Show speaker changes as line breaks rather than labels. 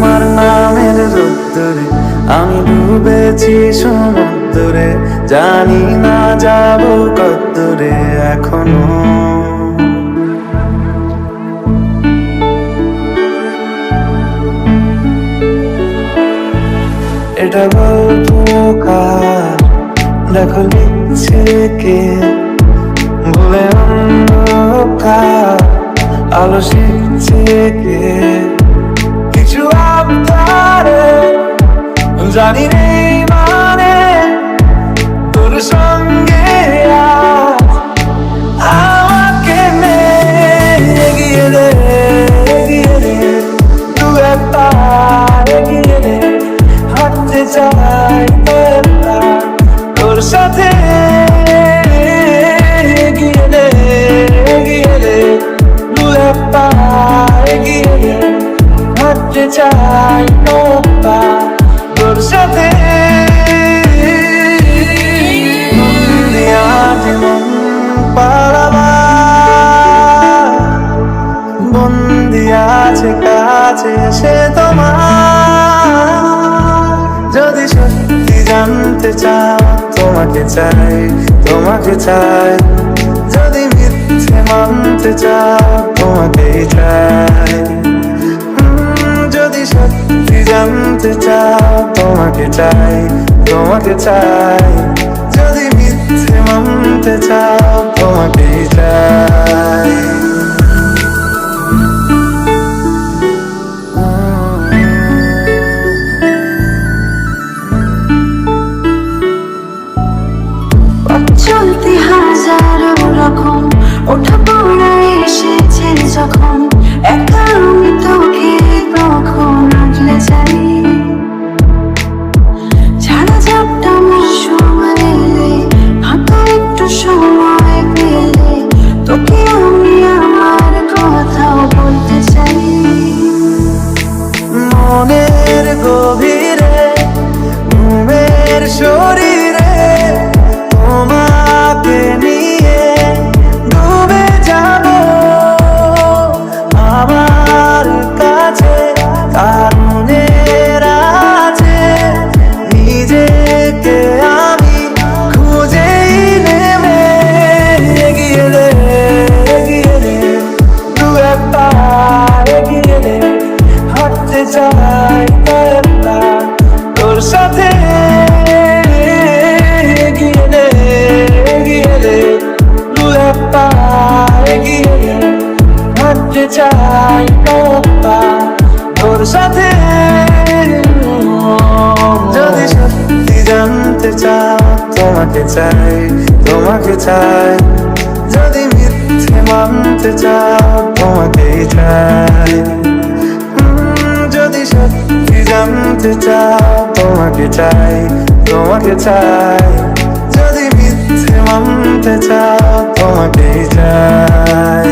তোমার নামের রোদ্দুরে আমি ডুবেছি সমুদ্রে, জানি না যাব কতদূরে এখনো। এটা গল্প কার, দেখো লিখছে কে, বলে অন্ধকার আলো শিখছে কে। কিছু আবদারে জানি নেই মানে, তোর সঙ্গে আমাকে এগিয়ে দে, এগিয়ে দে, দু একটা এগিয়ে দে। হাঁটতে চাই তোর সাথে, এগিয়ে দে, এগিয়ে দে, দু একটা এগিয়ে দে। হাঁটতে চাই তোর সাথে। বন্দি আছে কাছে এসে তোমার, যদি সত্যি জানতে চাও তোমাকে চাই, তোমাকে চাই। যদি মিথ্যে মানতে চাও তোমাকেই চাই, যদি সত্যি জানতে চাও তোমাকে চাই, তোমাকে চাই। যদি মিথ্যে মানতে চাও তোমাকেই চাই।
চলতে হাজারো রকম ওঠা পড়া এসেছে যখন, একা আমি তোকে তখন আগলে যাই। ছাড়া ঝাপটা মৌসুম এলে, ফাঁকা একটু সময় পেলে, তোকে আমি আমার কথাও বলতে চাই।
মনের গভীরে ঘুমের শরীরে তোমাকে নিয়ে ডুবে যাব আমার কাছে। কারণের আছে নিজেকে আমি খুঁজেই নেমে, এগিয়ে দে, এগিয়ে দে, দু একটা এগিয়ে দে। হাঁটতে চাই তোর সাথে, এগিয়ে দে, এগিয়ে দে, দু একটা এগিয়ে দে। হাঁটতে চাই তোর সাথে। যদি সত্যি জানতে চাও তোমাকে চাই, তোমাকে চাই। যদি মিথ্যে মানতে চাও তোমাকেই চাই, যদি সত্যি জানতে চাও তোমাকে চাই, তোমাকে চাই। যদি মিথ্যে মানতে চাও তোমাকেই চাই।